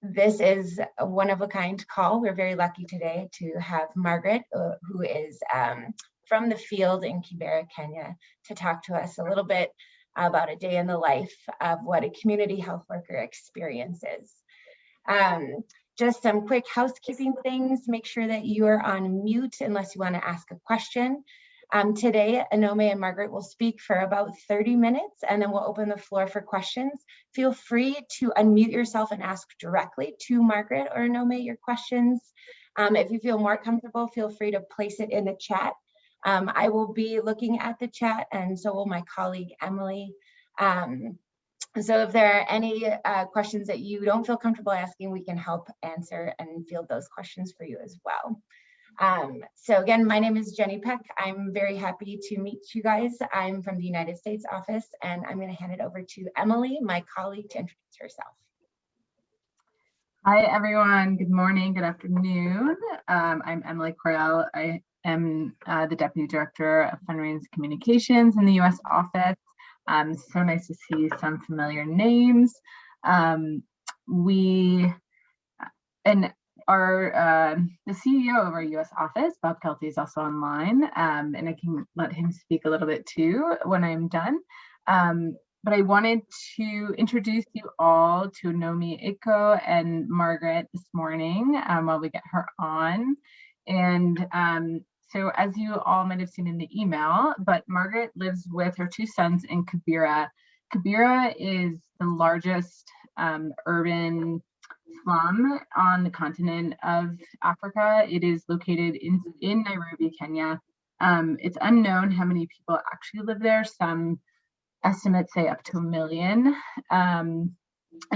This is a one-of-a-kind call. We're very lucky today to have Margaret, who is from the field in Kibera, Kenya, to talk to us a little bit about a day in the life of what a community health worker experiences. Just some quick housekeeping things. Make sure that you are on mute unless you want to ask a question. Today, Onome and Margaret will speak for about 30 minutes, and then we'll open the floor for questions. Feel free to unmute yourself and ask directly to Margaret or Onome your questions. If you feel more comfortable, feel free to place it in the chat. I will be looking at the chat, and so will my colleague, Emily. So if there are any questions that you don't feel comfortable asking, we can help answer and field those questions for you as well. So again, my name is Jenny Peck. I'm very happy to meet you guys. I'm from the United States office, and I'm going to hand it over to Emily, my colleague, to introduce herself. Hi, everyone. Good morning, good afternoon. I'm Emily Correll. I am the Deputy Director of Fundraising Communications in the U.S. office. So nice to see some familiar names. The CEO of our U.S. office, Bob Kelty, is also online, and I can let him speak a little bit too when I'm done. But I wanted to introduce you all to Onome Ako and Margaret this morning while we get her on. And so as you all might have seen in the email, but Margaret lives with her two sons in Kibera. Kibera is the largest urban slum on the continent of Africa. It is located in Nairobi, Kenya. It's unknown how many people actually live there. Some estimates say up to 1 million. And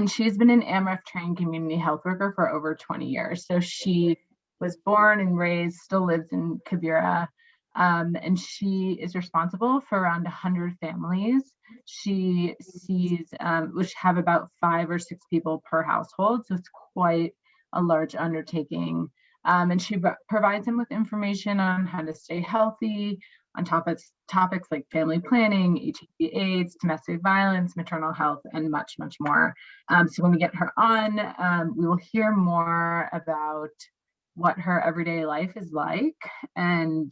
she's been an Amref trained community health worker for over 20 years. So she was born and raised, still lives in Kibera, and she is responsible for around 100 families. She sees, which have about 5 or 6 people per household, so it's quite a large undertaking. And she provides them with information on how to stay healthy, on topics like family planning, HIV/AIDS, domestic violence, maternal health, and much, much more. So when we get her on, we will hear more about what her everyday life is like and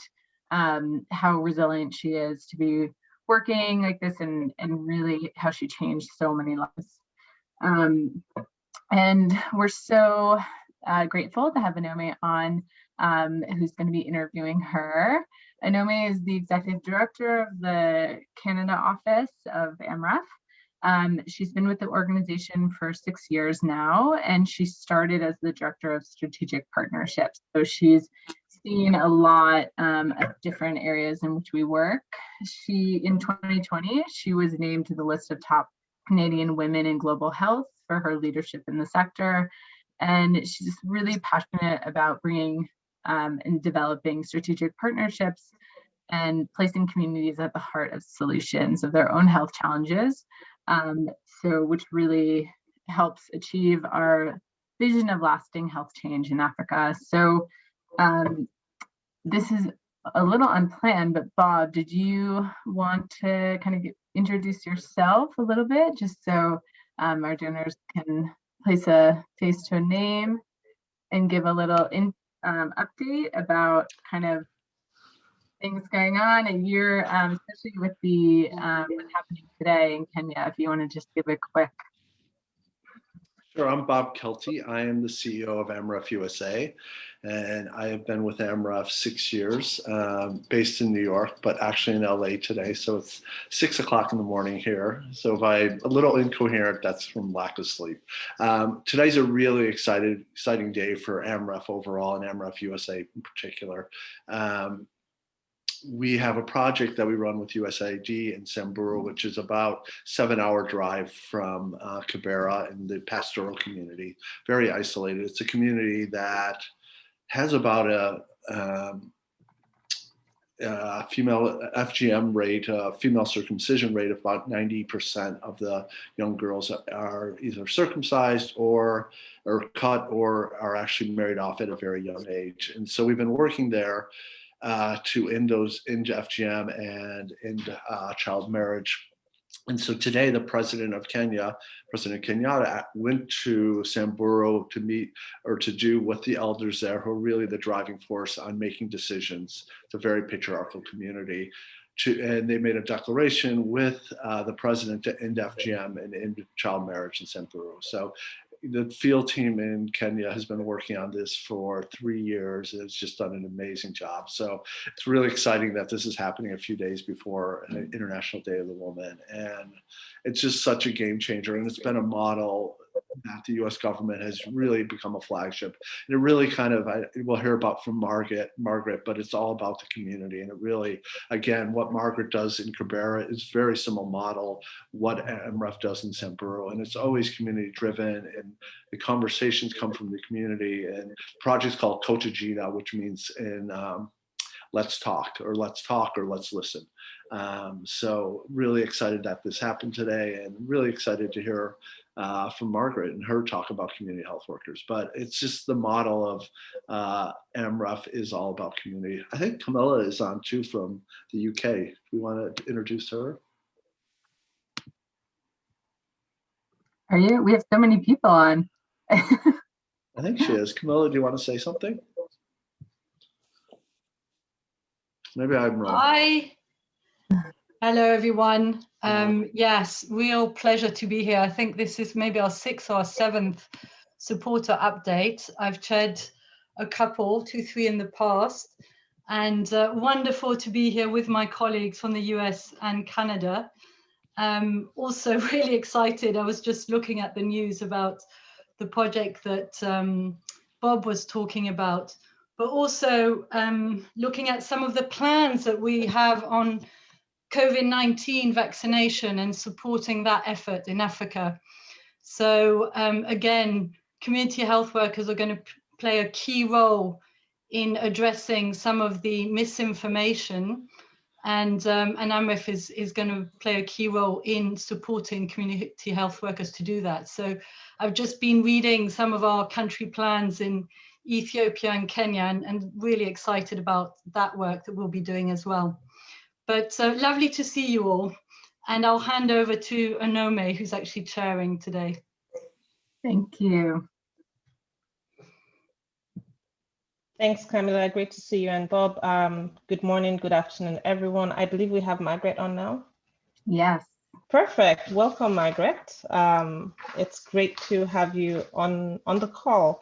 how resilient she is to be working like this, and really how she changed so many lives. And we're so grateful to have Onome on, who's going to be interviewing her. Onome is the executive director of the Canada office of Amref. She's been with the organization for 6 years now, and she started as the director of strategic partnerships. So she's seen a lot of different areas in which we work. In 2020, she was named to the list of top Canadian women in global health for her leadership in the sector. And she's really passionate about bringing and developing strategic partnerships and placing communities at the heart of solutions of their own health challenges, which really helps achieve our vision of lasting health change in Africa. So this is a little unplanned, but Bob, did you want to kind of introduce yourself a little bit, just so our donors can place a face to a name and give a little update about kind of things going on, and you're especially with the what's happening today in Kenya, if you want to just give a quick. Sure, I'm Bob Kelty. I am the CEO of Amref USA, and I have been with Amref 6 years, based in New York, but actually in LA today. So it's 6 o'clock in the morning here. So if I'm a little incoherent, that's from lack of sleep. Today's a really exciting day for Amref overall and Amref USA in particular. We have a project that we run with USAID in Samburu, which is about 7-hour drive from Kibera in the pastoral community, very isolated. It's a community that has about a female FGM rate, female circumcision rate of about 90% of the young girls are either circumcised or cut or are actually married off at a very young age. And so we've been working there to end FGM and end child marriage And so today, the president of Kenya, President Kenyatta, went to Samburu to meet or to do with the elders there, who are really the driving force on making decisions. It's a very patriarchal community. And they made a declaration with the president to end FGM and end child marriage in Samburu. So the field team in Kenya has been working on this for 3 years. It's just done an amazing job. So it's really exciting that this is happening a few days before International Day of the Woman. And it's just such a game changer. And it's been a model that the US government has really become a flagship. And it really kind of, we'll hear about from Margaret, but it's all about the community. And it really, again, what Margaret does in Kibera is very similar model, what Amref does in Samburu. And it's always community driven, and the conversations come from the community. And the project's called Kotajina, which means in let's talk or let's listen. So really excited that this happened today, and really excited to hear from Margaret and her talk about community health workers. But it's just the model of Amref is all about community. I think Camilla is on too from the UK. We want to introduce her. Are you? We have so many people on. I think she is. Camilla, do you want to say something? Maybe I'm wrong. Hi. Hello, everyone. Yes, real pleasure to be here. I think this is maybe our 6th or 7th supporter update. I've chaired a couple, 2, 3 in the past, and wonderful to be here with my colleagues from the US and Canada. Also really excited. I was just looking at the news about the project that Bob was talking about, but also looking at some of the plans that we have on COVID-19 vaccination and supporting that effort in Africa. So again, community health workers are going to play a key role in addressing some of the misinformation, and Amref is going to play a key role in supporting community health workers to do that. So I've just been reading some of our country plans in Ethiopia and Kenya, and really excited about that work that we'll be doing as well. But lovely to see you all. And I'll hand over to Onome, who's actually chairing today. Thank you. Thanks, Camilla. Great to see you. And Bob, good morning, good afternoon, everyone. I believe we have Margaret on now. Yes. Perfect. Welcome, Margaret. It's great to have you on the call.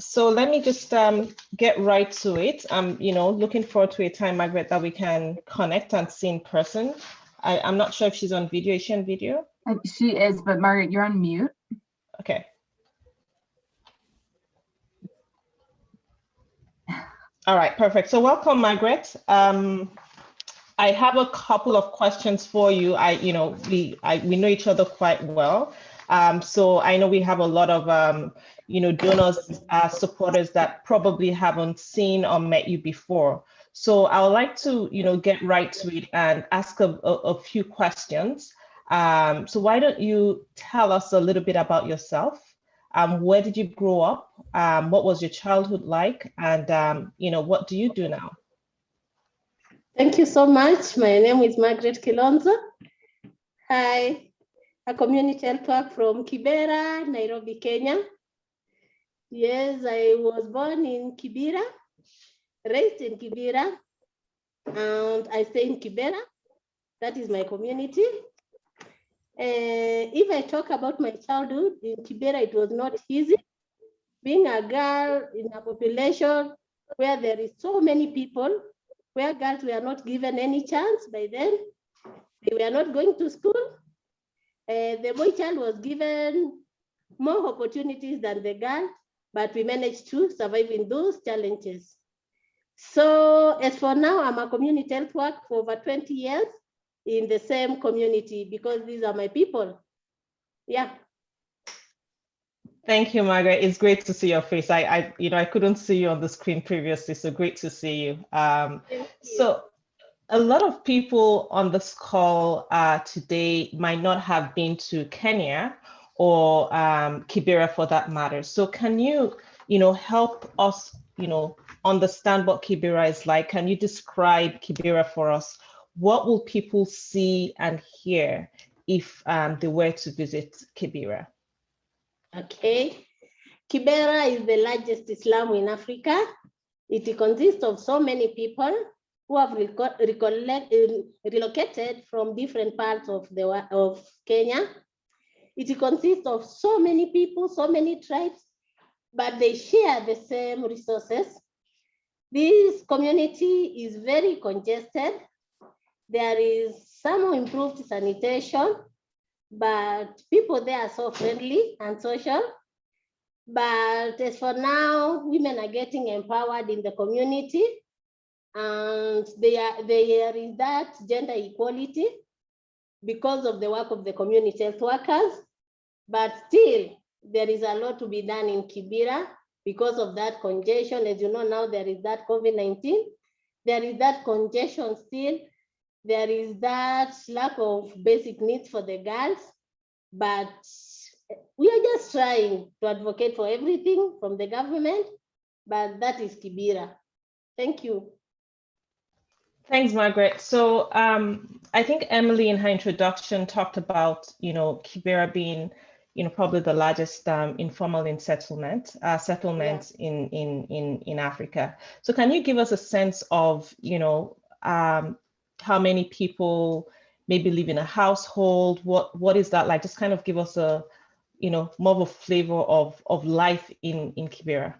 So let me just get right to it. Looking forward to a time, Margaret, that we can connect and see in person. I'm not sure if she's on video. Is she on video? She is, but Margaret, you're on mute. Okay. All right, perfect. So welcome, Margaret. I have a couple of questions for you. We know each other quite well. So I know we have a lot of donors, supporters that probably haven't seen or met you before. So I would like to get right to it and ask a few questions. So why don't you tell us a little bit about yourself? Where did you grow up? What was your childhood like? And what do you do now? Thank you so much. My name is Margaret Kilonzo. Hi, a community health worker from Kibera, Nairobi, Kenya. Yes, I was born in Kibera, raised in Kibera, and I stay in Kibera. That is my community. If I talk about my childhood in Kibera, it was not easy. Being a girl in a population where there is so many people, where girls were not given any chance by then. They were not going to school. The boy child was given more opportunities than the girl, but we managed to survive in those challenges. So as for now, I'm a community health worker for over 20 years in the same community because these are my people. Yeah. Thank you, Margaret. It's great to see your face. I couldn't see you on the screen previously, so great to see you. So a lot of people on this call today might not have been to Kenya or Kibera for that matter. So can you, help us, understand what Kibera is like? Can you describe Kibera for us? what will people see and hear if they were to visit Kibera? Okay. Kibera is the largest slum in Africa. It consists of so many people who have relocated from different parts of Kenya. It consists of so many people, so many tribes, but they share the same resources. This community is very congested. There is some improved sanitation, but people there are so friendly and social. But as for now, women are getting empowered in the community, and there is that gender equality because of the work of the community health workers. But still, there is a lot to be done in Kibera because of that congestion. As you know, now there is that COVID-19. There is that congestion still. There is that lack of basic needs for the girls. But we are just trying to advocate for everything from the government, but that is Kibera. Thank you. Thanks, Margaret. So I think Emily in her introduction talked about, Kibera being, probably the largest informal settlement in Africa. So can you give us a sense of, how many people maybe live in a household? What is that like? Just kind of give us a, more of a flavor of life in Kibera.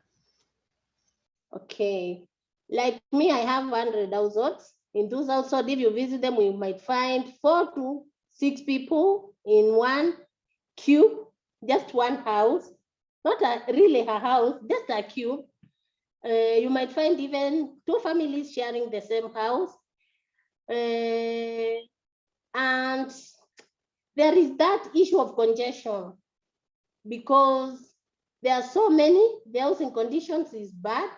Okay, like me, I have 100 households. In those households, if you visit them, you might find 4 to 6 people in one cube, just one house, not really a house, just a cube. You might find even 2 families sharing the same house. And there is that issue of congestion because there are so many, the housing conditions is bad,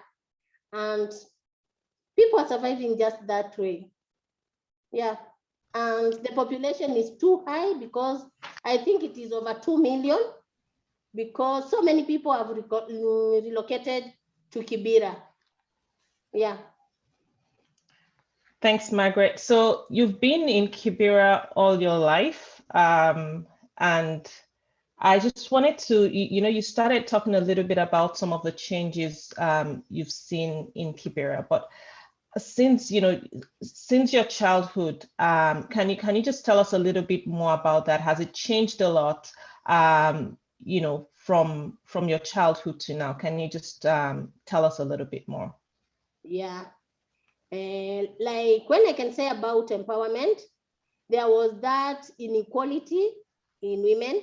and people are surviving just that way. Yeah, and the population is too high because I think it is over 2 million because so many people have relocated to Kibera. Yeah. Thanks, Margaret. So you've been in Kibera all your life, and I just wanted to, you started talking a little bit about some of the changes you've seen in Kibera, but since your childhood, can you just tell us a little bit more about that? Has it changed a lot, from your childhood to now? Can you just tell us a little bit more? Yeah. Like when I can say about empowerment, there was that inequality in women,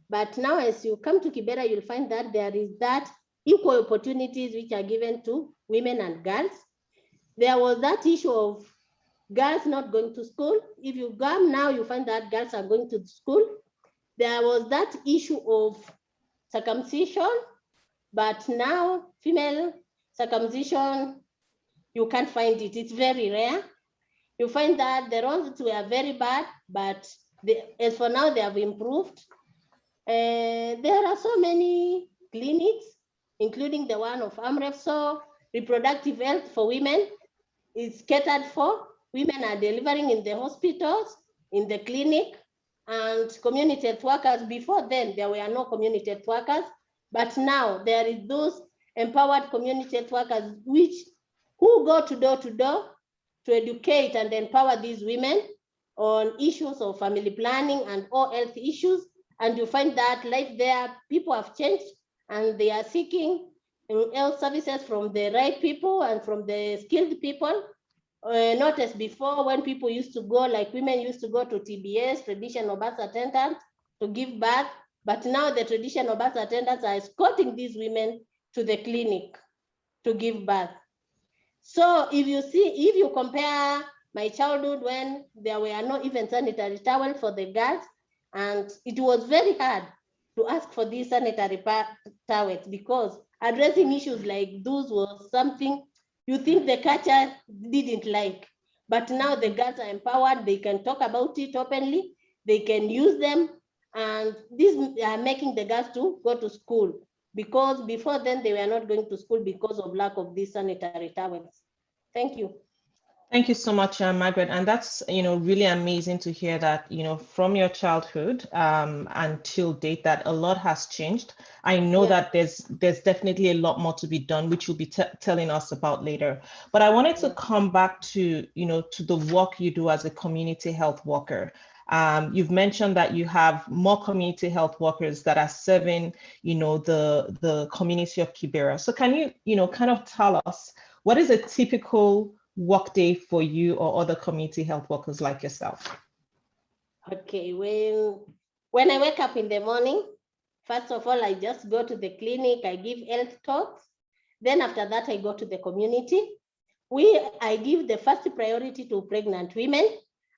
but now as you come to Kibera, you'll find that there is that equal opportunities which are given to women and girls. There was that issue of girls not going to school. If you go now, you find that girls are going to school. There was that issue of circumcision, but now female circumcision, you can't find it. It's very rare. You find that the ones were very bad, but as for now, they have improved. There are so many clinics, including the one of Amref. So reproductive health for women is catered for. Women are delivering in the hospitals, in the clinic, and community health workers. Before then, there were no community health workers, but now there is those empowered community health workers who go to door to educate and empower these women on issues of family planning and all health issues. And you find that life there, people have changed and they are seeking health services from the right people and from the skilled people. Not as before when people used to go, like women used to go to TBS, traditional birth attendants, to give birth. But now the traditional birth attendants are escorting these women to the clinic to give birth. So if you compare my childhood when there were no even sanitary towels for the girls, and it was very hard to ask for these sanitary towels because addressing issues like those was something you think the culture didn't like. But now the girls are empowered, they can talk about it openly, they can use them, and these are making the girls to go to school because before then they were not going to school because of lack of these sanitary towels. Thank you. Thank you so much, Margaret. And that's, really amazing to hear that, from your childhood until date, that a lot has changed. I know that there's definitely a lot more to be done, which you'll be telling us about later. But I wanted to come back to, to the work you do as a community health worker. You've mentioned that you have more community health workers that are serving, the community of Kibera. So can you, kind of tell us, what is a typical workday for you or other community health workers like yourself? Okay, when I wake up in the morning, first of all, I just go to the clinic, I give health talks. Then after that, I go to the community. I give the first priority to pregnant women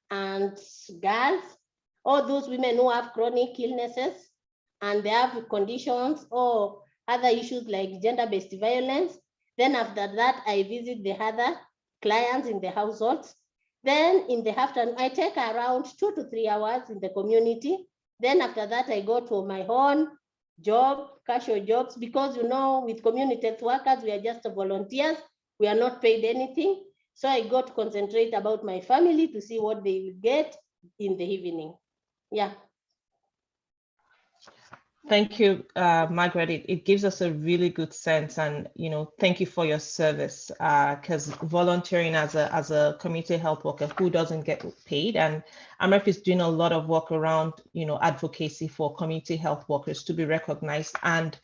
and girls, all those women who have chronic illnesses and they have conditions or other issues like gender-based violence. Then after that, I visit the other clients in the households. Then in the afternoon, I take around 2 to 3 hours in the community. Then after that, I go to my own job, casual jobs, because with community health workers, we are just volunteers. We are not paid anything. So I go to concentrate about my family to see what they will get in the evening. Yeah. Thank you, Margaret. It gives us a really good sense, and thank you for your service. Because volunteering as a community health worker who doesn't get paid, and Amref is doing a lot of work around advocacy for community health workers to be recognized and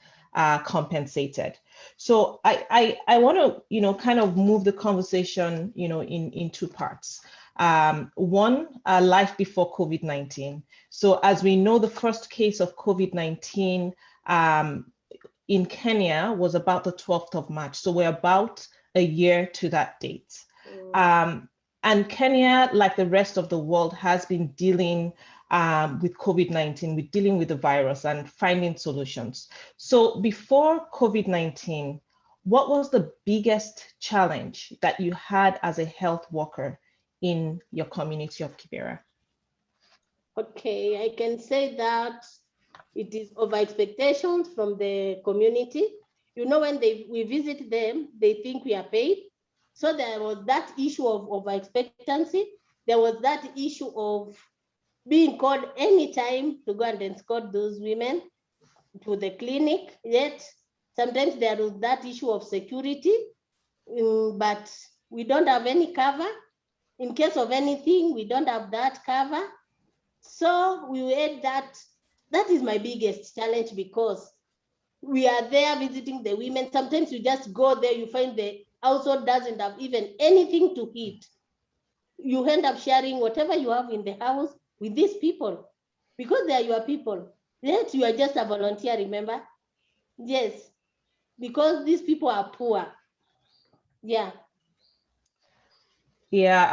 compensated. So I want to kind of move the conversation in two parts. One, life before COVID-19. So as we know, the first case of COVID-19 in Kenya was about the 12th of March. So we're about a year to that date. And Kenya, like the rest of the world, has been dealing with COVID-19, with dealing with the virus and finding solutions. So before COVID-19, what was the biggest challenge that you had as a health worker in your community of Kibera? Okay, I can say that it is over expectations from the community. When we visit them, they think we are paid. So there was that issue of over expectancy. There was that issue of being called anytime to go and escort those women to the clinic. Yet sometimes there was that issue of security, but we don't have any cover. In case of anything, we don't have that cover. So we had that. That is my biggest challenge, because we are there visiting the women. Sometimes you just go there, you find the household doesn't have even anything to eat. You end up sharing whatever you have in the house with these people, because they are your people. Yet you are just a volunteer, remember? Yes, because these people are poor. Yeah. Yeah,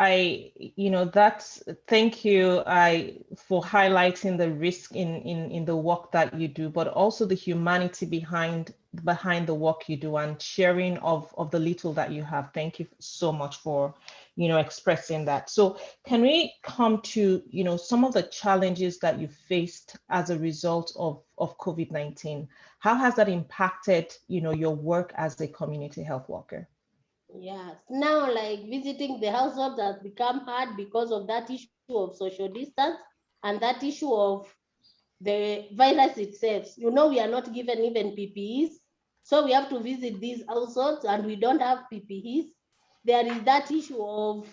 thank you for highlighting the risk in the work that you do, but also the humanity behind the work you do and sharing of the little that you have. Thank you so much for, expressing that. So can we come to, some of the challenges that you faced as a result of COVID-19? How has that impacted, your work as a community health worker? Yes, now like visiting the households has become hard because of that issue of social distance and that issue of the virus itself. We are not given even PPEs. So we have to visit these households and we don't have PPEs. There is that issue of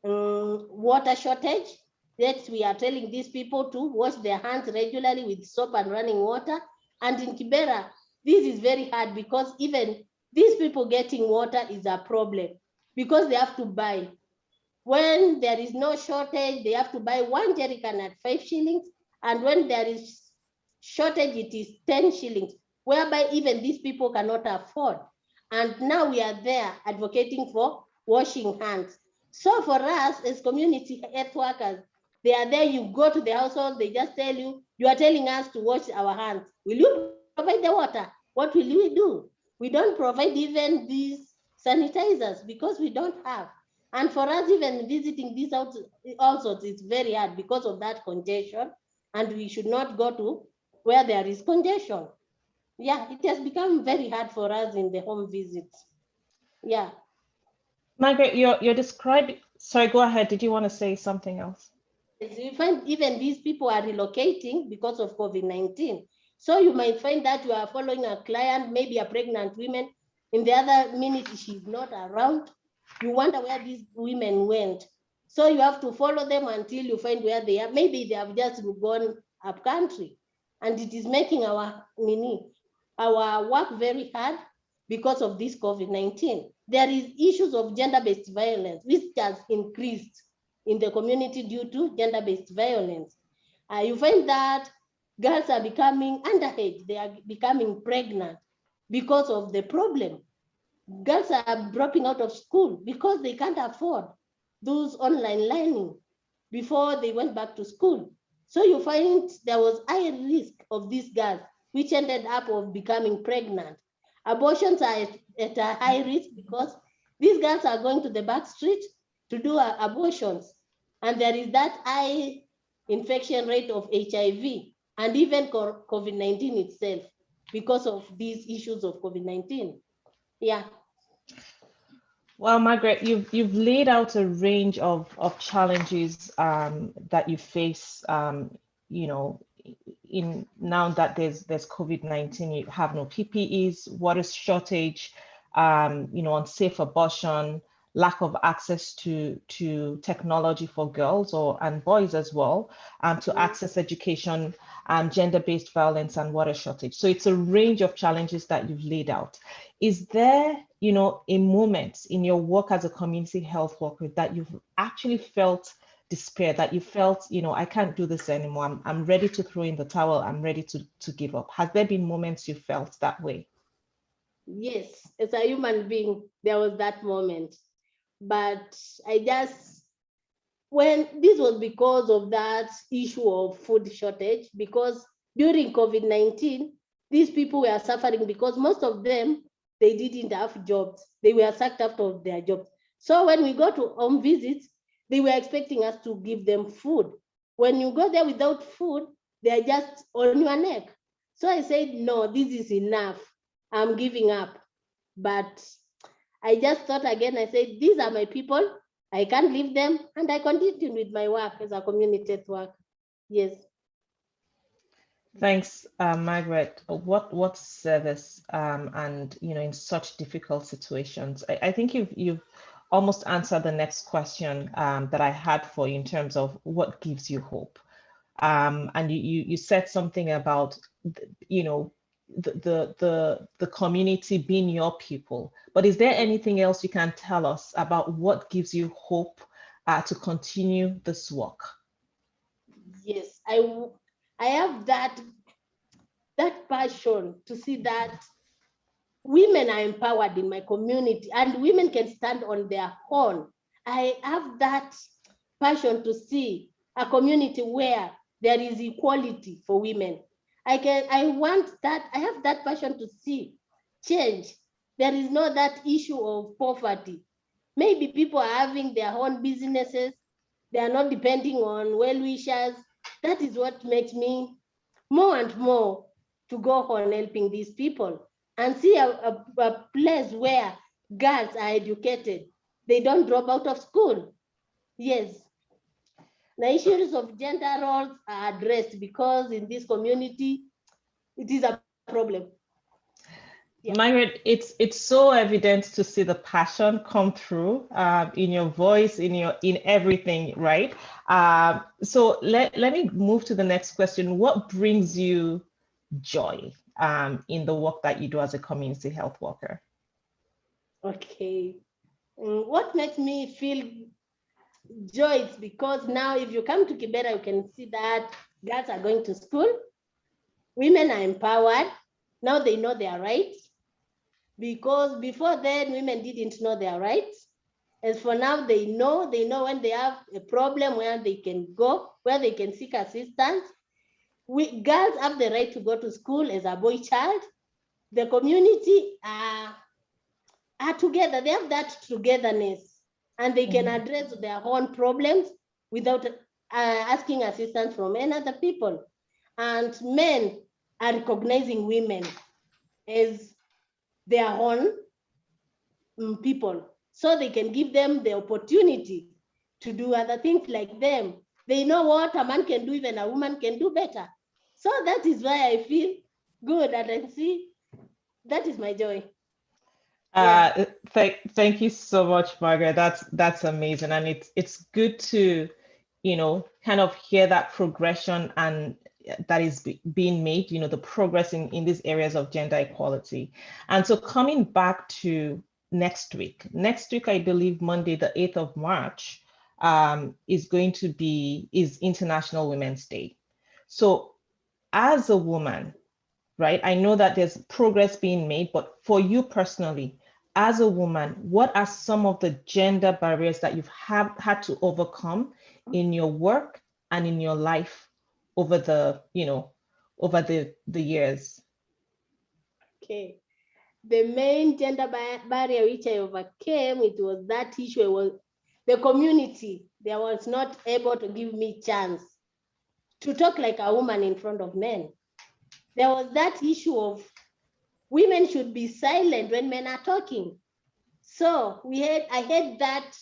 water shortage. That we are telling these people to wash their hands regularly with soap and running water. And in Kibera, this is very hard because even these people getting water is a problem because they have to buy. When there is no shortage, they have to buy 1 jerrycan at 5 shillings. And when there is shortage, it is 10 shillings, whereby even these people cannot afford. And now we are there advocating for washing hands. So for us as community health workers, they are there, you go to the household, they just tell you, you are telling us to wash our hands. Will you provide the water? What will we do? We don't provide even these sanitizers because we don't have. And for us, even visiting these households, it's very hard because of that congestion. And we should not go to where there is congestion. Yeah, it has become very hard for us in the home visits. Yeah. Margaret, you're describing Sorry, go ahead. Did you want to say something else? You find even these people are relocating because of COVID-19. So you might find that you are following a client, maybe a pregnant woman, in the other minute she's not around. You wonder where these women went. So you have to follow them until you find where they are. Maybe they have just gone up country, and it is making our work very hard because of this COVID-19. There is issues of gender-based violence, which has increased in the community due to gender-based violence. You find that girls are becoming underage, they are becoming pregnant because of the problem. Girls are dropping out of school because they can't afford those online learning before they went back to school. So you find there was high risk of these girls, which ended up of becoming pregnant. Abortions are at a high risk because these girls are going to the back street to do abortions. And there is that high infection rate of HIV and even COVID-19 itself because of these issues of COVID-19. Yeah. Well, Margaret, you've laid out a range of challenges that you face, you know, in now that there's COVID-19, you have no PPEs, water shortage, you know, unsafe abortion, lack of access to technology for girls and boys as well, to access education, gender-based violence and water shortage. So it's a range of challenges that you've laid out. Is there, you know, a moment in your work as a community health worker that you've actually felt despair, that you felt, you know, I can't do this anymore, I'm ready to throw in the towel, I'm ready to give up? Has there been moments you felt that way? Yes, as a human being, there was that moment. But when this was because of that issue of food shortage, because during COVID-19, these people were suffering because most of them, they didn't have jobs. They were sacked out of their jobs. So when we go to home visits, they were expecting us to give them food. When you go there without food, they're just on your neck. So I said, no, this is enough. I'm giving up. But I just thought again, I said, these are my people. I can't leave them. And I continued with my work as a community health worker. Yes. Thanks, Margaret. What service and, you know, in such difficult situations? I think you've almost answered the next question that I had for you in terms of what gives you hope. And you said something about, you know, the community being your people. But is there anything else you can tell us about what gives you hope to continue this work? Yes, I have that passion to see that women are empowered in my community and women can stand on their own. I have that passion to see a community where there is equality for women. I want that, I have that passion to see change. There is no that issue of poverty. Maybe people are having their own businesses. They are not depending on well-wishers. That is what makes me more and more to go on helping these people and see a place where girls are educated. They don't drop out of school. Yes. The issues of gender roles are addressed because in this community, it is a problem. Yeah. Margaret, it's so evident to see the passion come through in your voice, in everything, right? So let me move to the next question. What brings you joy in the work that you do as a community health worker? Okay. What makes me feel joy is because now if you come to Kibera, you can see that girls are going to school, women are empowered, now they know their rights, because before then women didn't know their rights. As for now, they know when they have a problem where they can go, where they can seek assistance. Girls have the right to go to school as a boy child. The community are together, they have that togetherness, and they can address their own problems without asking assistance from any other people. And men are recognizing women as their own people, so they can give them the opportunity to do other things like them. They know what a man can do, even a woman can do better. So that is why I feel good, and I see that is my joy. Thank you so much, Margaret. That's amazing, and it's good to, kind of hear that progression and that is being made. The progress in these areas of gender equality. And so coming back to next week, I believe Monday, the 8th of March, is International Women's Day. So as a woman, right, I know that there's progress being made, but for you personally, as a woman, what are some of the gender barriers that you've had to overcome in your work and in your life over the years? Okay. The main gender barrier which I overcame, it was that issue was the community. They was not able to give me chance to talk like a woman in front of men. There was that issue of women should be silent when men are talking. So I had that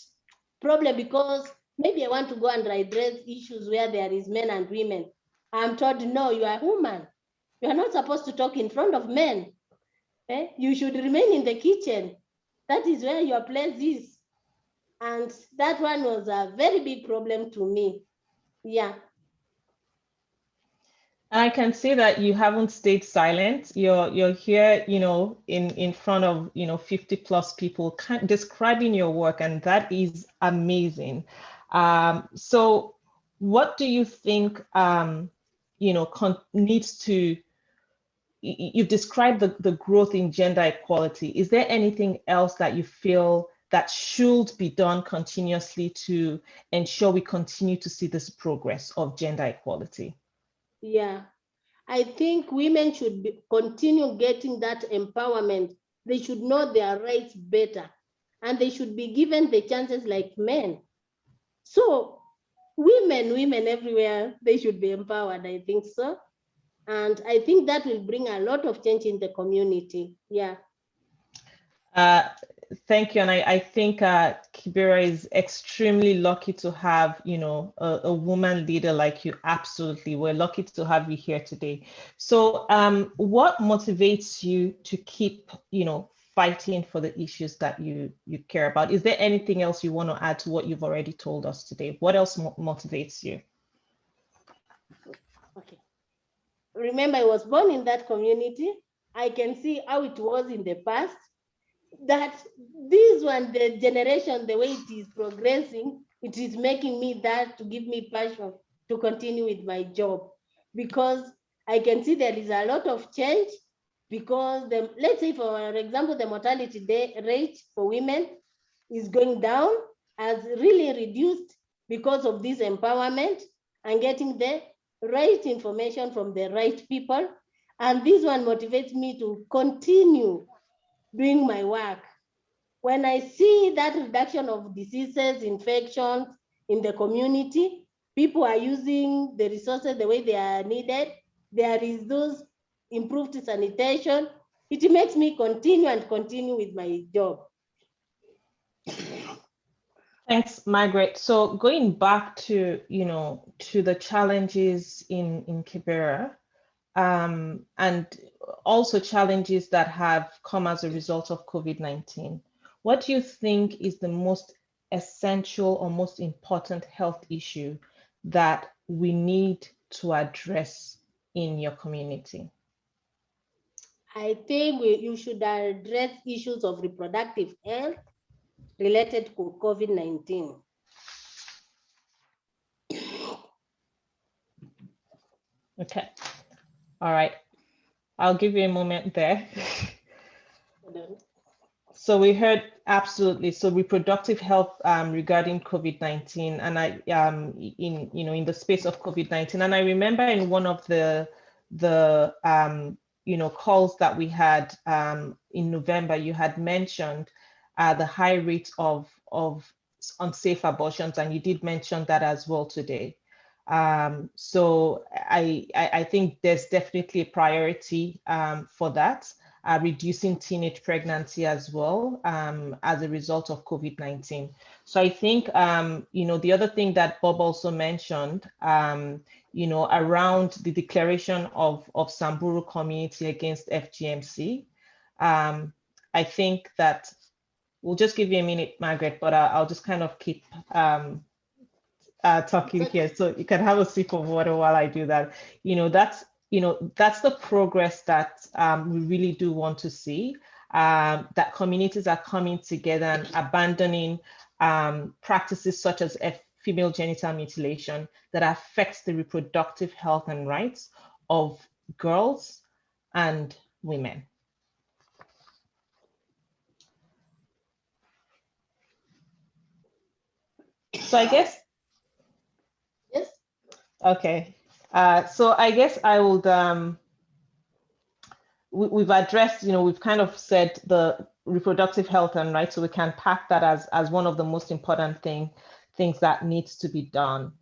problem because maybe I want to go and address issues where there is men and women. I'm told, no, you are a woman. You are not supposed to talk in front of men. You should remain in the kitchen. That is where your place is. And that one was a very big problem to me. Yeah. I can see that you haven't stayed silent. You're here, in front of 50 plus people describing your work, and that is amazing. So what do you think needs to, you've described the growth in gender equality. Is there anything else that you feel that should be done continuously to ensure we continue to see this progress of gender equality? Yeah, I think women should continue getting that empowerment. They should know their rights better, and they should be given the chances like men. So women everywhere, they should be empowered, I think so. And I think that will bring a lot of change in the community. Yeah. Thank you. And I think Kibera is extremely lucky to have, a woman leader like you. Absolutely. We're lucky to have you here today. So what motivates you to keep, fighting for the issues that you care about? Is there anything else you want to add to what you've already told us today? What else motivates you? Okay. Remember, I was born in that community. I can see how it was in the past. That this one, the generation, the way it is progressing, it is making me that to give me passion to continue with my job, because I can see there is a lot of change. Because let's say, for example, the mortality rate for women is going down, has really reduced because of this empowerment and getting the right information from the right people. And this one motivates me to continue doing my work. When I see that reduction of diseases, infections in the community, people are using the resources the way they are needed, there is those improved sanitation, it makes me continue with my job. Thanks, Margaret. So going back to, to the challenges in Kibera, and also challenges that have come as a result of COVID-19. What do you think is the most essential or most important health issue that we need to address in your community? I think you should address issues of reproductive health related to COVID-19. Okay. All right. I'll give you a moment there. So we heard absolutely. So reproductive health regarding COVID-19, and in the space of COVID-19, and I remember in one of the calls that we had in November, you had mentioned the high rate of unsafe abortions, and you did mention that as well today. So I think there's definitely a priority for that. reducing teenage pregnancy as well as a result of COVID-19. So I think, the other thing that Bob also mentioned, around the declaration of Samburu community against FGMC, I think that we'll just give you a minute, Margaret, but I'll just kind of keep talking here, so you can have a sip of water while I do that. That's the progress that we really do want to see, that communities are coming together and abandoning practices such as female genital mutilation that affects the reproductive health and rights of girls and women. So I guess, Yes. okay. So I guess I would, we've addressed, we've kind of said the reproductive health and rights, so we can pack that as one of the most important things that needs to be done.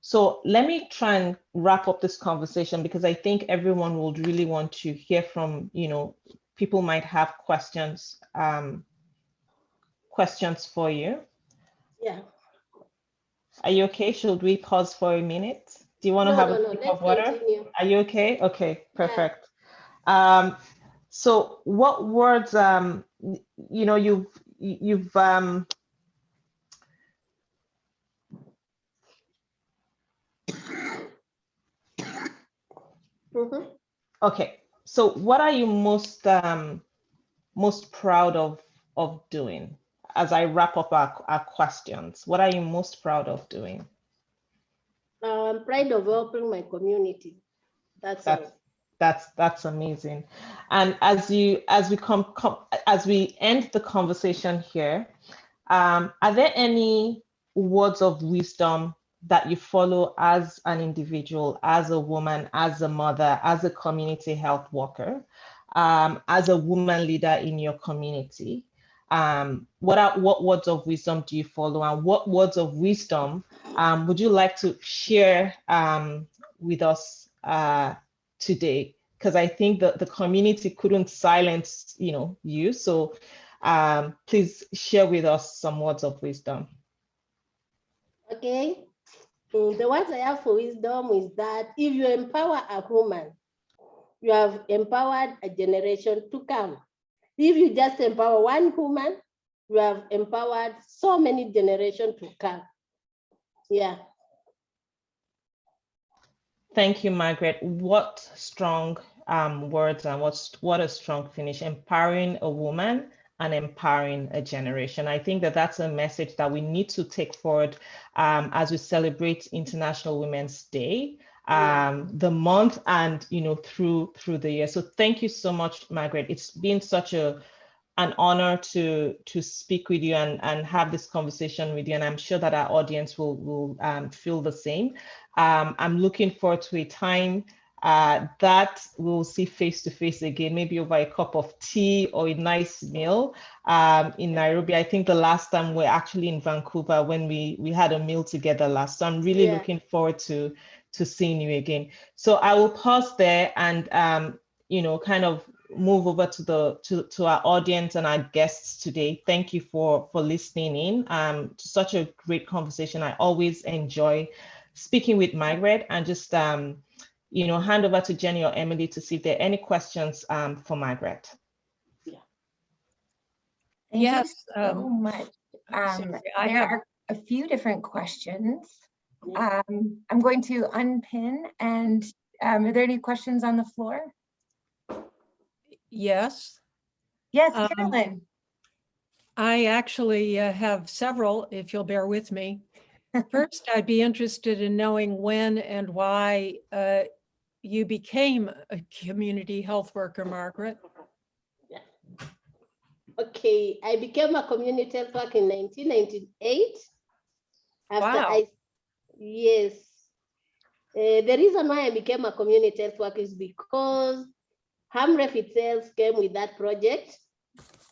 So let me try and wrap up this conversation, because I think everyone would really want to hear from, people might have questions for you. Yeah. Are you okay? Should we pause for a minute? Do you want to have a sip of water? Continue. Are you okay? Okay, perfect. So what words, you've okay. So what are you most proud of doing? As I wrap up our questions, what are you most proud of doing? I'm proud of helping my community. That's amazing. And as we end the conversation here, are there any words of wisdom that you follow as an individual, as a woman, as a mother, as a community health worker, as a woman leader in your community? What words of wisdom do you follow, and what words of wisdom would you like to share with us today? Because I think that the community couldn't silence you, so please share with us some words of wisdom. Okay. The words I have for wisdom is that if you empower a woman, you have empowered a generation to come. If you just empower one woman, you have empowered so many generations to come. Yeah. Thank you, Margaret. What strong words, and what a strong finish. Empowering a woman and empowering a generation. I think that that's a message that we need to take forward as we celebrate International Women's Day, the month, and through the year. So thank you so much, Margaret. It's been such an honor to speak with you and have this conversation with you, and I'm sure that our audience will feel the same. I'm looking forward to a time that we'll see face to face again, maybe over a cup of tea or a nice meal in Nairobi. I think the last time we're actually in Vancouver when we had a meal together last. So I'm really looking forward to seeing you again. So I will pause there and kind of move over to our audience and our guests today. Thank you for listening in to such a great conversation. I always enjoy speaking with Margaret, and just hand over to Jenny or Emily to see if there are any questions for Margaret. Thank you so much. There are a few different questions. I'm going to unpin, and are there any questions on the floor? Yes. Yes, Carolyn. I actually have several, if you'll bear with me. First, I'd be interested in knowing when and why you became a community health worker, Margaret. Yeah. Okay, I became a community health worker in 1998. After yes. The reason why I became a community health worker is because Amref itself came with that project,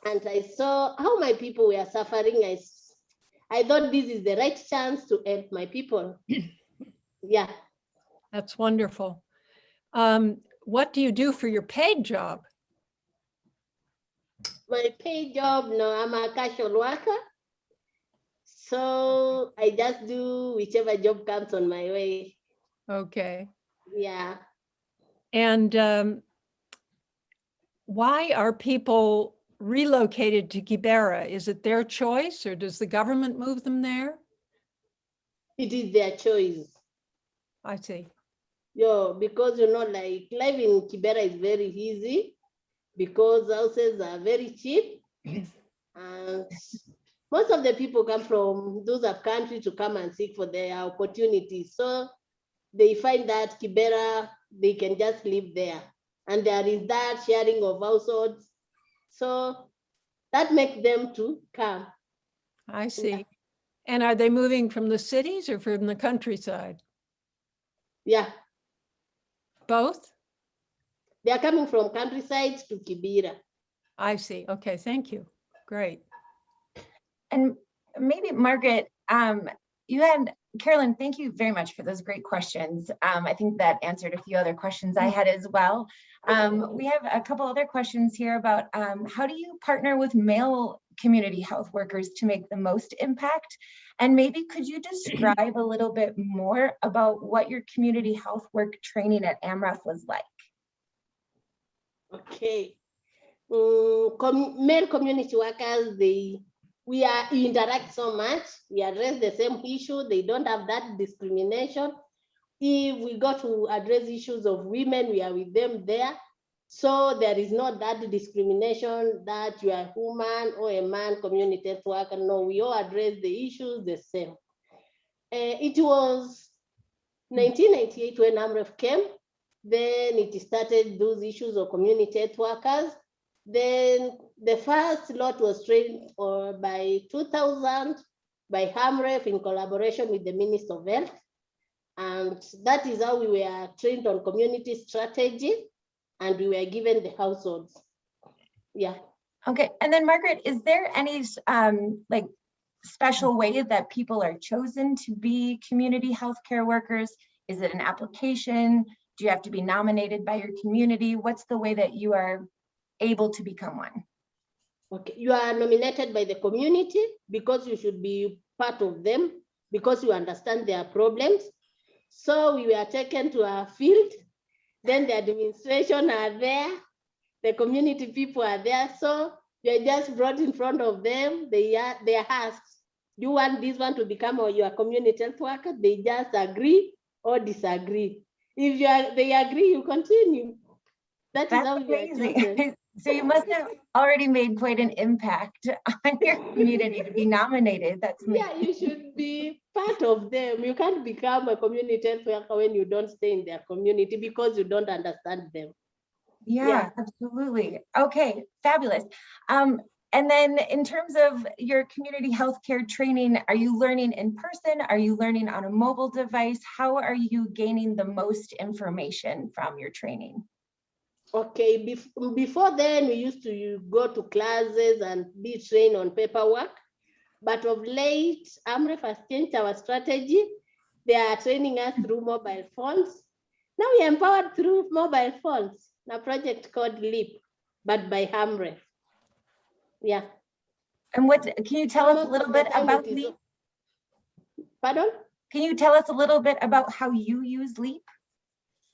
and I saw how my people were suffering. I thought this is the right chance to help my people. Yeah. That's wonderful. What do you do for your paid job? My paid job, no, I'm a casual worker. So I just do whichever job comes on my way. Okay. Yeah. And why are people relocated to Kibera? Is it their choice or does the government move them there? It is their choice. I see. Because like life in Kibera is very easy because houses are very cheap. And most of the people come from those of country to come and seek for their opportunities. So they find that Kibera, they can just live there. And there is that sharing of households. So that makes them to come. I see. And are they moving from the cities or from the countryside? Yeah. Both? They are coming from countryside to Kibera. I see. Okay, thank you. Great. And maybe Margaret, Carolyn, thank you very much for those great questions. I think that answered a few other questions I had as well. We have a couple other questions here about how do you partner with male community health workers to make the most impact? And maybe could you describe a little bit more about what your community health work training at Amref was like? Okay. Male community workers, we interact so much. We address the same issue. They don't have that discrimination. If we got to address issues of women, we are with them there. So there is not that discrimination that you are a woman or a man community health worker. No, we all address the issues the same. It was 1998 when Amref came. Then it started those issues of community health workers. Then the first lot was trained by 2000 by Amref in collaboration with the Minister of Health. And that is how we were trained on community strategy and we were given the households. Yeah. Okay, and then Margaret, is there any like special way that people are chosen to be community healthcare workers? Is it an application? Do you have to be nominated by your community? What's the way that you are able to become one? Okay, you are nominated by the community because you should be part of them because you understand their problems. So we were taken to our field, then the administration are there, the community people are there. So you're just brought in front of them. They are asked, do you want this one to become your community health worker? They just agree or disagree. If they agree, you continue. That is how you are chosen. So you must have already made quite an impact on your community to be nominated. That's amazing. Yeah, you should be part of them. You can't become a community health worker when you don't stay in their community because you don't understand them. Yeah, absolutely. Okay, fabulous. And then in terms of your community healthcare training, are you learning in person? Are you learning on a mobile device? How are you gaining the most information from your training? Okay, before then we used to go to classes and be trained on paperwork. But of late, Amref has changed our strategy. They are training us through mobile phones. Now we are empowered through mobile phones, a project called LEAP, but by Amref. Yeah. And can you tell us a little bit about LEAP? Pardon? Can you tell us a little bit about how you use LEAP?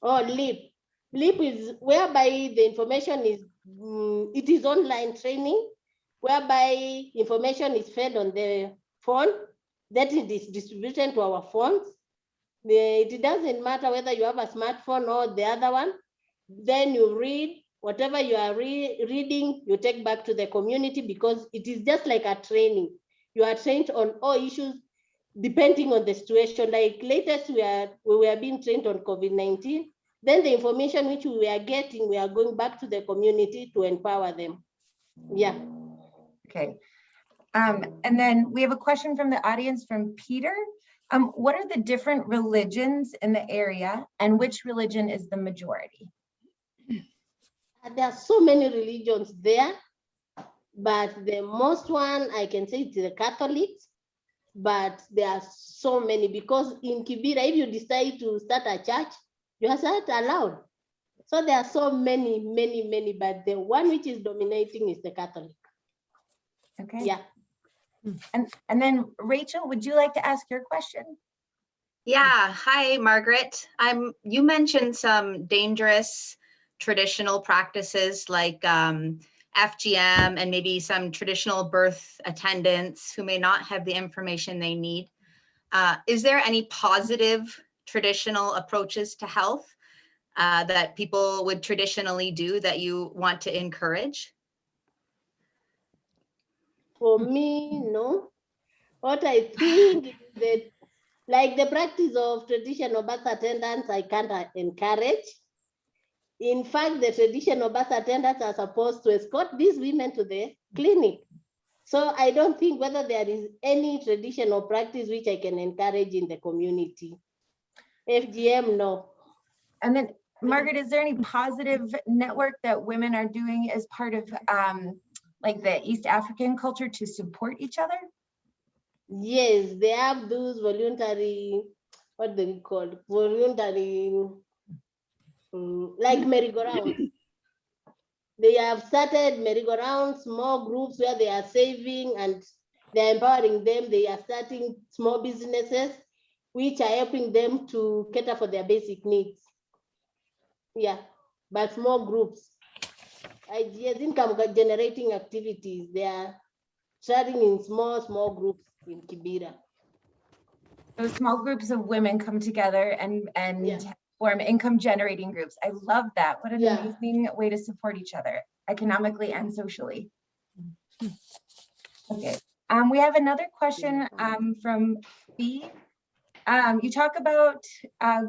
Oh, LEAP. LEAP is whereby the information is, it is online training, whereby information is fed on the phone, that it is distributed to our phones. It doesn't matter whether you have a smartphone or the other one. Then you read, whatever you are reading, you take back to the community because it is just like a training. You are trained on all issues depending on the situation. Like latest, we were being trained on COVID-19. Then the information which we are getting, we are going back to the community to empower them. Yeah. Okay. And then we have a question from the audience from Peter. What are the different religions in the area and which religion is the majority? There are so many religions there, but the most one I can say is the Catholics, but there are so many because in Kibera, if you decide to start a church, you are not allowed. So there are so many, but the one which is dominating is the Catholic. Okay. Yeah. And then Rachel, would you like to ask your question? Yeah, hi, Margaret. You mentioned some dangerous traditional practices like FGM and maybe some traditional birth attendants who may not have the information they need. Is there any positive traditional approaches to health that people would traditionally do that you want to encourage? For me, no. What I think is that, like the practice of traditional birth attendants, I can't encourage. In fact, the traditional birth attendants are supposed to escort these women to the clinic. So I don't think whether there is any traditional practice which I can encourage in the community. FGM, no. And then Margaret, is there any positive network that women are doing as part of like the East African culture to support each other? Yes, they have those voluntary, what do we call it? Voluntary, like merry-go-rounds. They have started merry-go-rounds, small groups where they are saving and they're empowering them. They are starting small businesses, which are helping them to cater for their basic needs. Yeah, but small groups. Ideas, income generating activities, they are starting in small groups in Kibera. Those small groups of women come together and form income generating groups. I love that. What an amazing way to support each other economically and socially. Okay. We have another question from Fee. You talk about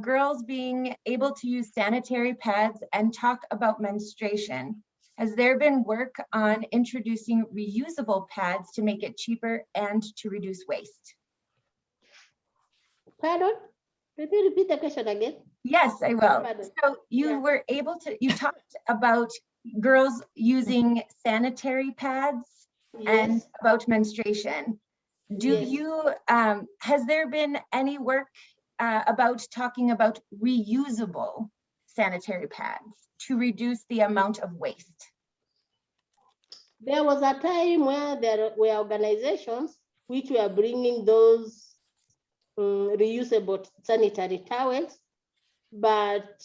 girls being able to use sanitary pads and talk about menstruation. Has there been work on introducing reusable pads to make it cheaper and to reduce waste? Pardon? Could you repeat the question again? Yes, I will. Pardon. So you were able to, you talked about girls using sanitary pads and about menstruation. Do you, has there been any work about talking about reusable sanitary pads to reduce the amount of waste? There was a time where there were organizations which were bringing those reusable sanitary towels, but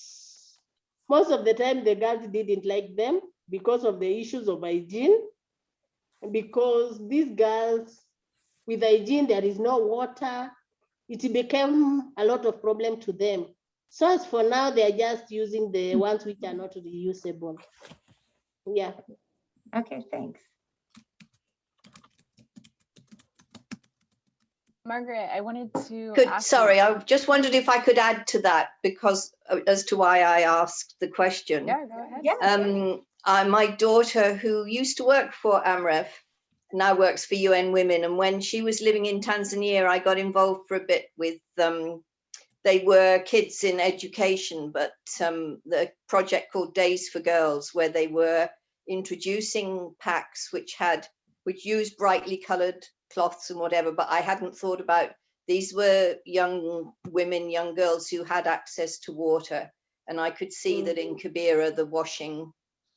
most of the time the girls didn't like them because of the issues of hygiene, because these girls with hygiene, there is no water, it became a lot of problem to them. So as for now, they're just using the ones which are not reusable. Yeah. Okay, thanks. Margaret, I wanted to sorry, I just wondered if I could add to that, because as to why I asked the question. Yeah, go ahead. My daughter, who used to work for Amref, now works for UN Women, and when she was living in Tanzania, I got involved for a bit with they were kids in education, but the project called Days for Girls, where they were introducing packs which used brightly colored cloths and whatever, but I hadn't thought about, these were young women, young girls who had access to water, and I could see that in Kibera the washing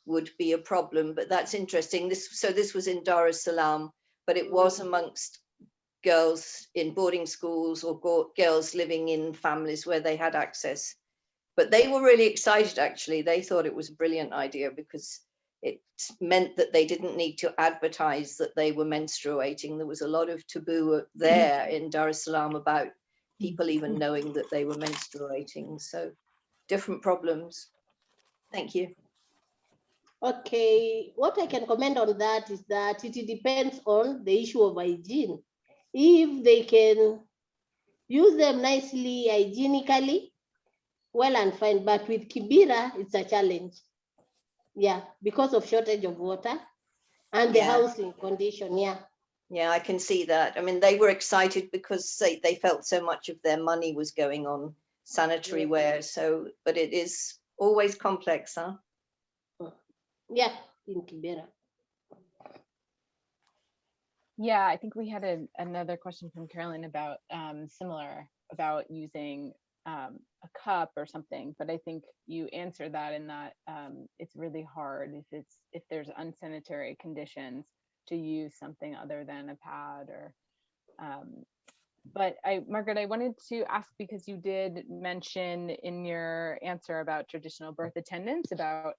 would be a problem. But that's interesting. This was in Dar es Salaam, but it was amongst girls in boarding schools or girls living in families where they had access. But they were really excited, actually. They thought it was a brilliant idea because it meant that they didn't need to advertise that they were menstruating. There was a lot of taboo there in Dar es Salaam about people even knowing that they were menstruating. So different problems. Thank you. Okay, what I can comment on that is that it depends on the issue of hygiene. If they can use them nicely, hygienically, well and fine, but with Kibera, it's a challenge. Yeah, because of shortage of water and the housing condition, Yeah, I can see that. I mean, they were excited because they felt so much of their money was going on sanitary ware. So, but it is always complex, huh? Yeah, in Kibera. Yeah, I think we had another question from Carolyn about similar, about using a cup or something, but I think you answered that in that it's really hard if there's unsanitary conditions to use something other than a pad or but Margaret, I wanted to ask, because you did mention in your answer about traditional birth attendants, about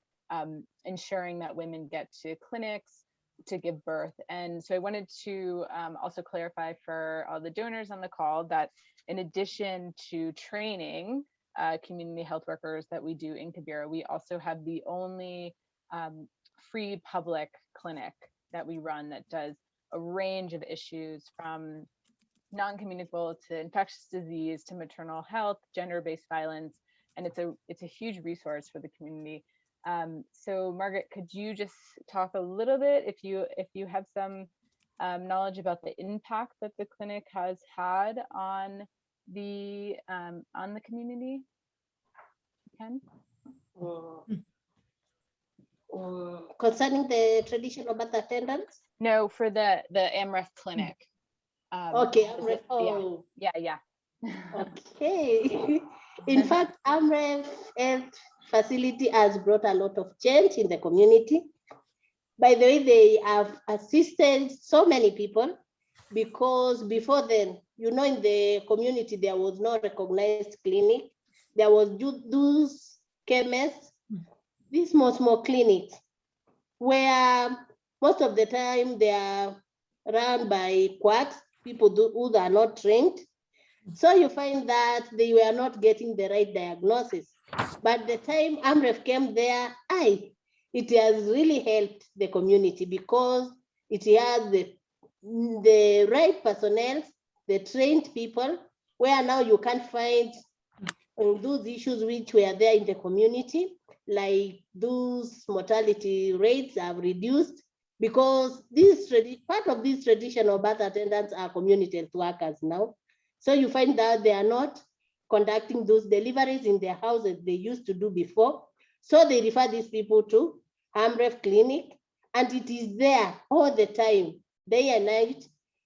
ensuring that women get to clinics to give birth. And so I wanted to also clarify for all the donors on the call that in addition to training community health workers that we do in Kibera, we also have the only free public clinic that we run that does a range of issues from non-communicable to infectious disease to maternal health, gender-based violence, and it's a huge resource for the community. So Margaret, could you just talk a little bit, if you have some knowledge about the impact that the clinic has had on the community? Ken? Concerning the traditional birth attendants? No, for the Amref clinic. Okay, Amref. Oh. Yeah. Okay. In fact, Amref Health Facility has brought a lot of change in the community. By the way, they have assisted so many people, because before then, in the community, there was no recognized clinic. There was those chemists, these small clinics, where most of the time they are run by quacks, people who are not trained. So you find that they were not getting the right diagnosis. But the time Amref came there, it has really helped the community, because it has the right personnel, the trained people, where now you can't find those issues which were there in the community, like those mortality rates have reduced, because part of these traditional birth attendants are community health workers now. So you find that they are not conducting those deliveries in their houses they used to do before. So they refer these people to Amref Clinic, and it is there all the time, day and night,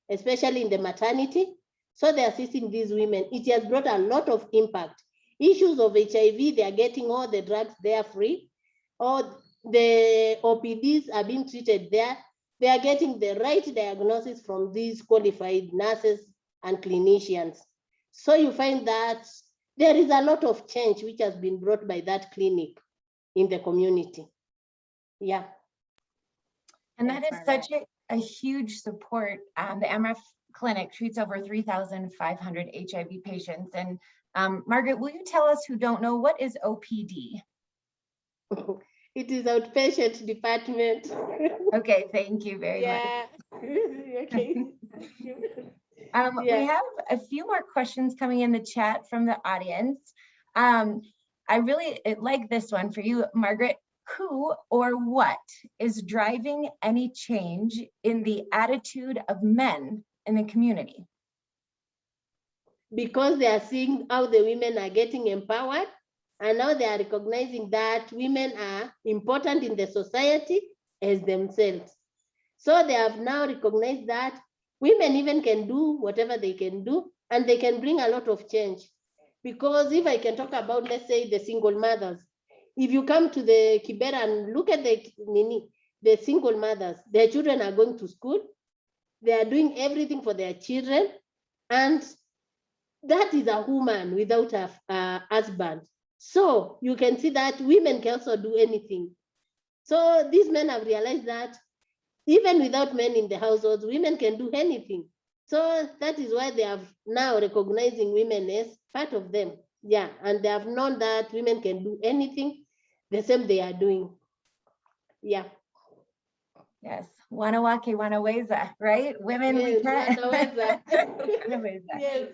especially in the maternity. So they're assisting these women. It has brought a lot of impact. Issues of HIV, they are getting all the drugs there free. All the OPDs are being treated there. They are getting the right diagnosis from these qualified nurses and clinicians. So you find that there is a lot of change which has been brought by that clinic in the community. Yeah. And that is such a huge support. The Amref clinic treats over 3,500 HIV patients. And Margaret, will you tell us who don't know, what is OPD? It is outpatient department. Okay, thank you very much. Okay. We have a few more questions coming in the chat from the audience. I really like this one for you, Margaret. Who or what is driving any change in the attitude of men in the community? Because they are seeing how the women are getting empowered, and now they are recognizing that women are important in the society as themselves. So they have now recognized that women even can do whatever they can do, and they can bring a lot of change. Because if I can talk about, let's say, the single mothers, if you come to the Kibera and look at the single mothers, their children are going to school, they are doing everything for their children, and that is a woman without a husband. So you can see that women can also do anything. So these men have realized that even without men in the households, women can do anything. So that is why they have now recognizing women as part of them. Yeah, and they have known that women can do anything the same they are doing. Yeah. Yes, wanawake wanaweza, right? Women, yes, we can. wanaweza. Yes.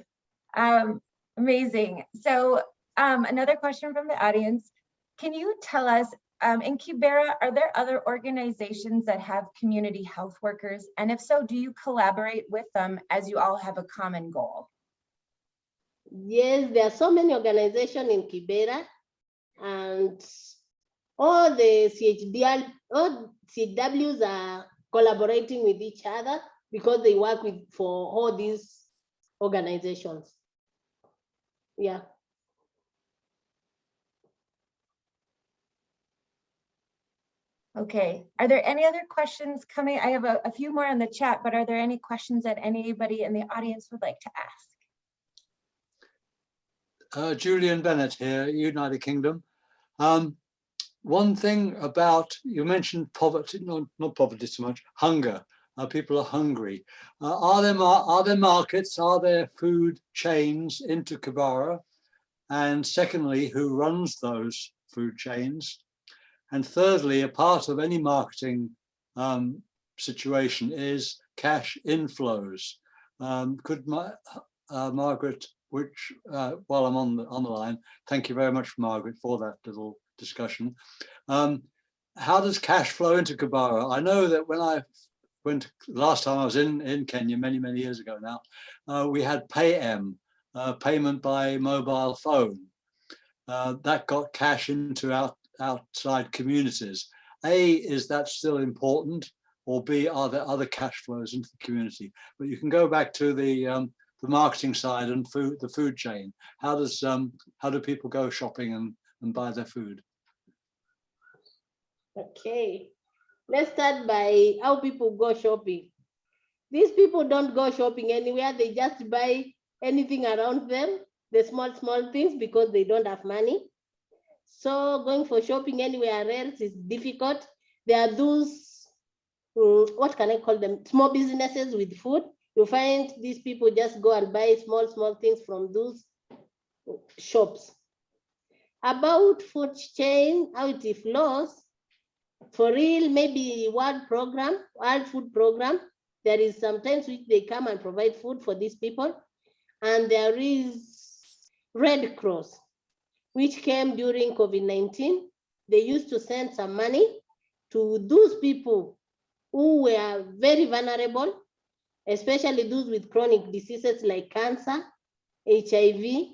Amazing. So another question from the audience. Can you tell us, in Kibera, are there other organizations that have community health workers? And if so, do you collaborate with them as you all have a common goal? Yes, there are so many organizations in Kibera, and all the CHWs are collaborating with each other because they work for all these organizations. Yeah. Okay, are there any other questions coming? I have a few more in the chat, but are there any questions that anybody in the audience would like to ask? Julian Bennett here, United Kingdom. One thing about, you mentioned poverty, not poverty so much, hunger. People are hungry. Are there markets, are there food chains into Kibera? And secondly, who runs those food chains? And thirdly, a part of any marketing situation is cash inflows. Could Margaret, which while I'm on the line, thank you very much, Margaret, for that little discussion. How does cash flow into Kibera? I know that when I went last time I was in Kenya many years ago now, we had PayM, payment by mobile phone. That got cash into outside communities. A, is that still important? Or B, are there other cash flows into the community? But you can go back to the marketing side and the food chain. How do people go shopping and buy their food? Okay, let's start by how people go shopping. These people don't go shopping anywhere. They just buy anything around them, the small things, because they don't have money. So going for shopping anywhere else is difficult. There are those, what can I call them? Small businesses with food. You find these people just go and buy small things from those shops. About food chain, how it flows, for real, maybe World Food Program, there is sometimes which they come and provide food for these people. And there is Red Cross, which came during COVID-19. They used to send some money to those people who were very vulnerable, especially those with chronic diseases like cancer, HIV,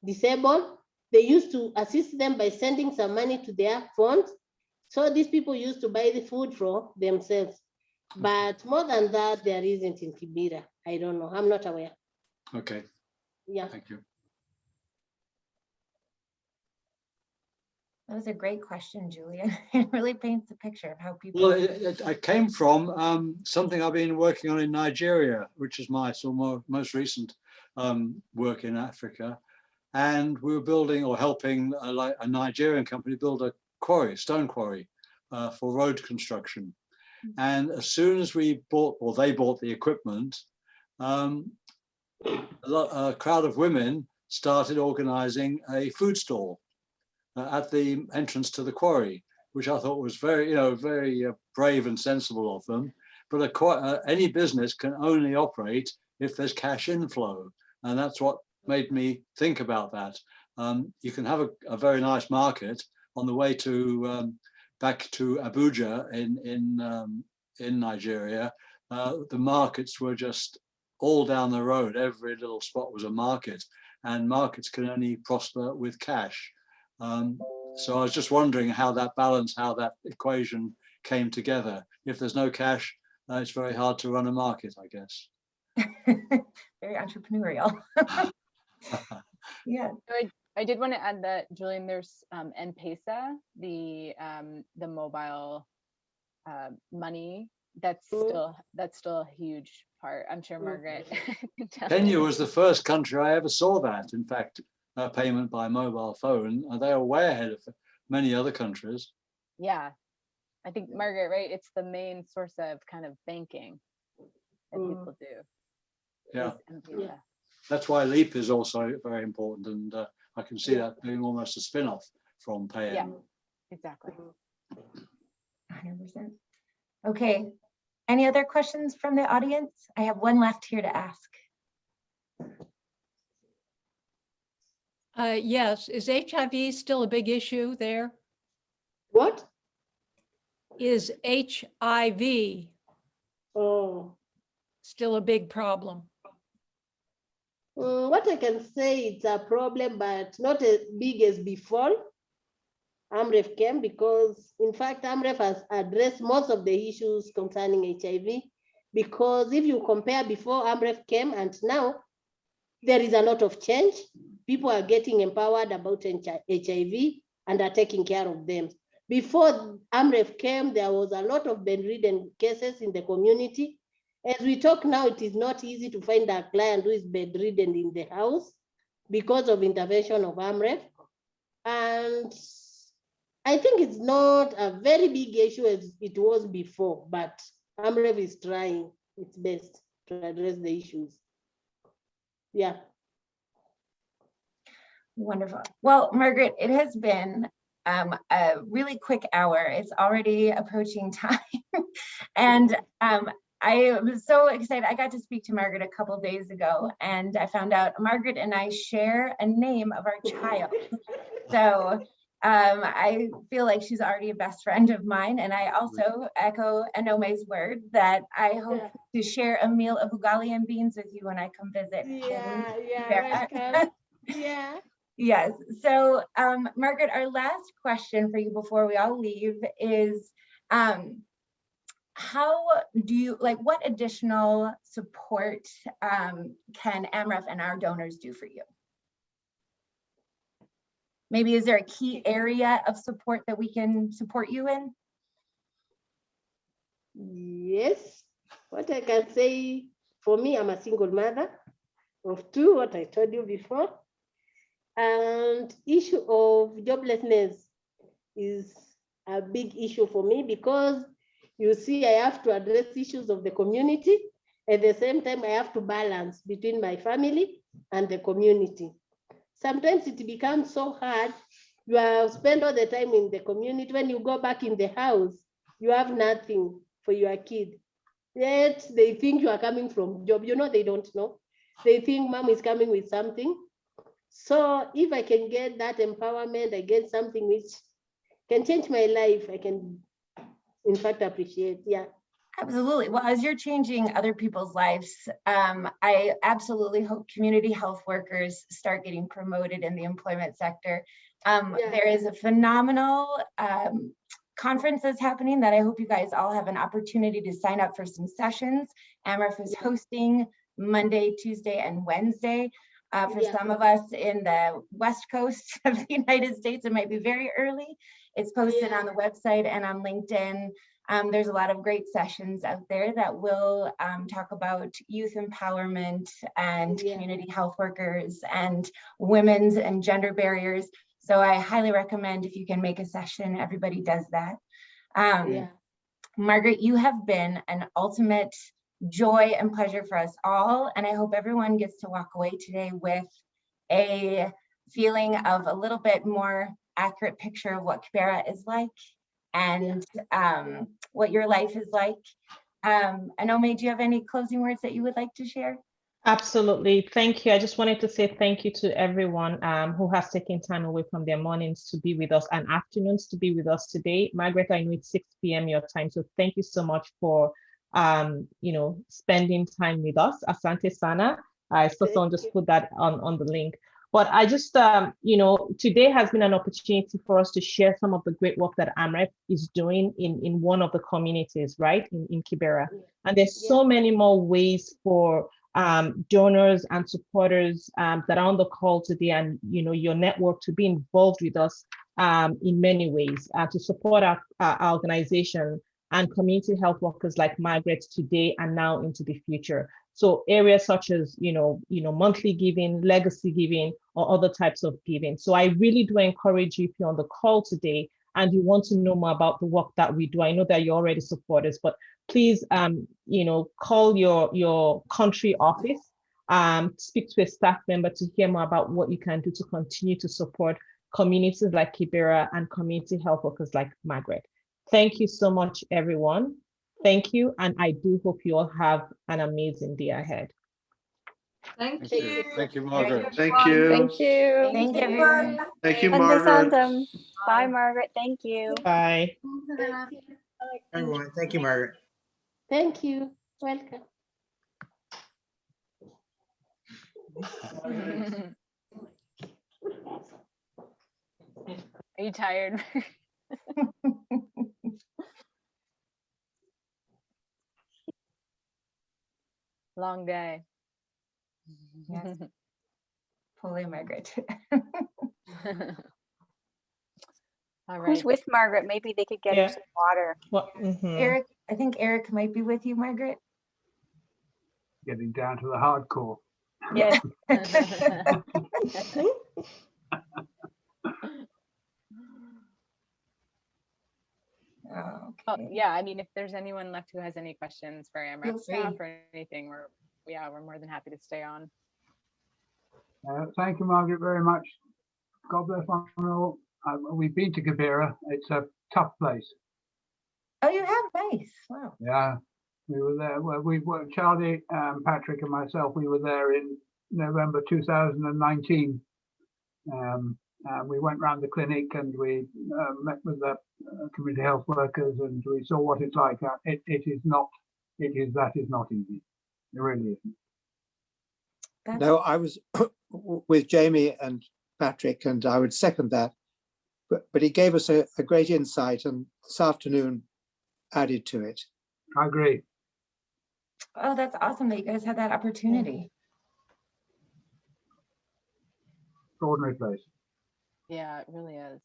disabled. They used to assist them by sending some money to their funds. So these people used to buy the food for themselves. But more than that, there isn't in Kibera. I don't know. I'm not aware. Okay. Yeah. Thank you. That was a great question, Julia. It really paints a picture of how people. Well, I came from something I've been working on in Nigeria, which is my sort of most recent work in Africa. And we were building or helping a Nigerian company build a quarry, stone quarry for road construction. And as soon as we bought, or they bought the equipment, a crowd of women started organizing a food stall at the entrance to the quarry, which I thought was very, very brave and sensible of them. But any business can only operate if there's cash inflow. And that's what made me think about that. You can have a very nice market on the way to back to Abuja in Nigeria. The markets were just all down the road. Every little spot was a market, and markets can only prosper with cash. So I was just wondering how that balance, how that equation came together. If there's no cash, it's very hard to run a market, I guess. Very entrepreneurial. Yeah. I did want to add that, Julian, there's M-Pesa, the mobile money. That's still a huge part. I'm sure Margaret can tell. Kenya was the first country I ever saw that. In fact, payment by mobile phone. They are way ahead of many other countries. Yeah, I think, Margaret, right? It's the main source of kind of banking that people do. Yeah. That's why Leap is also very important, and I can see that being almost a spin-off from PayM. Yeah, exactly. 100%. Okay. Any other questions from the audience? I have one left here to ask. Yes, is HIV still a big issue there? What? Is HIV still a big problem? What I can say, it's a problem, but not as big as before Amref came, because in fact, Amref has addressed most of the issues concerning HIV, because if you compare before Amref came and now, there is a lot of change. People are getting empowered about HIV and are taking care of them. Before Amref came, there was a lot of bedridden cases in the community. As we talk now, it is not easy to find a client who is bedridden in the house because of intervention of Amref. And I think it's not a very big issue as it was before, but Amref is trying its best to address the issues. Yeah. Wonderful. Well, Margaret, it has been a really quick hour. It's already approaching time. And I was so excited. I got to speak to Margaret a couple of days ago, and I found out Margaret and I share a name of our child. So I feel like she's already a best friend of mine. And I also echo Onome's word that I hope to share a meal of ugali and beans with you when I come visit. Welcome. Yeah. Yes. So, Margaret, our last question for you before we all leave is, how do you, what additional support can Amref and our donors do for you? Maybe is there a key area of support that we can support you in? Yes. What I can say, for me, I'm a single mother of two, what I told you before. And issue of joblessness is a big issue for me because you see, I have to address issues of the community. At the same time, I have to balance between my family and the community. Sometimes it becomes so hard. You spend all the time in the community. When you go back in the house, you have nothing for your kid. Yet they think you are coming from job. You know, they don't know. They think mom is coming with something. So if I can get that empowerment, I get something which can change my life, I can, in fact, appreciate. Yeah. Absolutely. Well, as you're changing other people's lives, I absolutely hope community health workers start getting promoted in the employment sector. There is a phenomenal conference that's happening that I hope you guys all have an opportunity to sign up for some sessions. Amref is hosting Monday, Tuesday, and Wednesday. For some of us in the West Coast of the United States, it might be very early. It's posted on the website and on LinkedIn. There's a lot of great sessions out there that will talk about youth empowerment and community health workers and women's and gender barriers. So I highly recommend if you can make a session, everybody does that. Margaret, you have been an ultimate joy and pleasure for us all. And I hope everyone gets to walk away today with a feeling of a little bit more accurate picture of what Kibera is like and what your life is like. Onome, do you have any closing words that you would like to share? Absolutely. Thank you. I just wanted to say thank you to everyone who has taken time away from their mornings to be with us and afternoons to be with us today. Margaret, I know it's 6 p.m. your time, so thank you so much for spending time with us. Asante Sana. I saw someone just put that on the link. But I just, today has been an opportunity for us to share some of the great work that Amref is doing in one of the communities, right, in Kibera. And there's so many more ways for donors and supporters that are on the call today and, your network to be involved with us in many ways to support our organization and community health workers like Margaret today and now into the future. So areas such as, monthly giving, legacy giving, or other types of giving. So I really do encourage you, if you're on the call today and you want to know more about the work that we do, I know that you're already supporters, but please, call your country office, speak to a staff member to hear more about what you can do to continue to support communities like Kibera and community health workers like Margaret. Thank you so much, everyone. Thank you. And I do hope you all have an amazing day ahead. Thank you. Thank you, Margaret. Thank you. Thank you. Thank you, everyone. Thank you, And Margaret. Bye, Margaret. Thank you. Bye. Everyone, thank you, Margaret. Thank you. Welcome. Are you tired? Long day. Yes. Fully, Margaret. All Who's right. with Margaret? Maybe they could get her Yeah. some water. Well, Eric, I think Eric might be with you, Margaret. Getting down to the hardcore. Yes. Oh, Well, okay. yeah, I mean, if there's anyone left who has any questions for Amref Feel staff free. or anything, we're more than happy to stay on. Thank you, Margaret, very much. God bless one and all. We've been to Kibera. It's a tough place. Oh, you have? Nice. Wow. Yeah, we were there. Well, we were Charlie, Patrick, and myself. We were there in November 2019. We went round the clinic and we met with the community health workers, and we saw what it's like. That is not easy. It really isn't. No, I was with Jamie and Patrick, and I would second that. But he gave us a great insight, and this afternoon added to it. I agree. Oh, that's awesome that you guys had that opportunity. Extraordinary place. Yeah, it really is.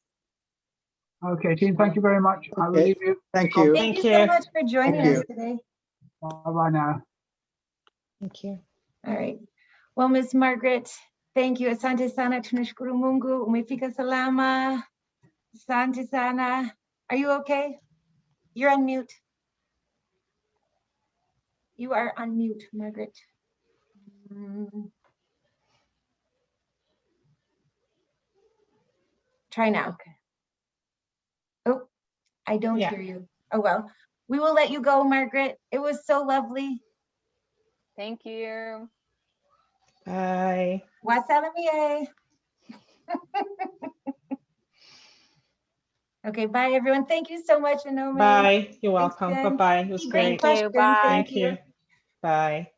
Okay, team, thank you very much. I will Okay, leave you. thank you. Thank you so much for joining Thank us you. today. Bye-bye now. thank you. All right. Well, Miss Margaret, thank you. Asante sana, tunashukuru Mungu. Umefika salama. Asante sana. Are you okay? You're on mute. You are on mute, Margaret. Try now. Okay. Oh, I don't Yeah. hear you. Oh, well, we will let you go, Margaret. It was so lovely. Thank you. Bye. Wasalamie. Okay, bye, everyone. Thank you so much, Onome. Bye. You're Thanks, welcome. Jen. Bye-bye. It was Great great. Thank you. questions. Bye. Thank Thank you. Bye.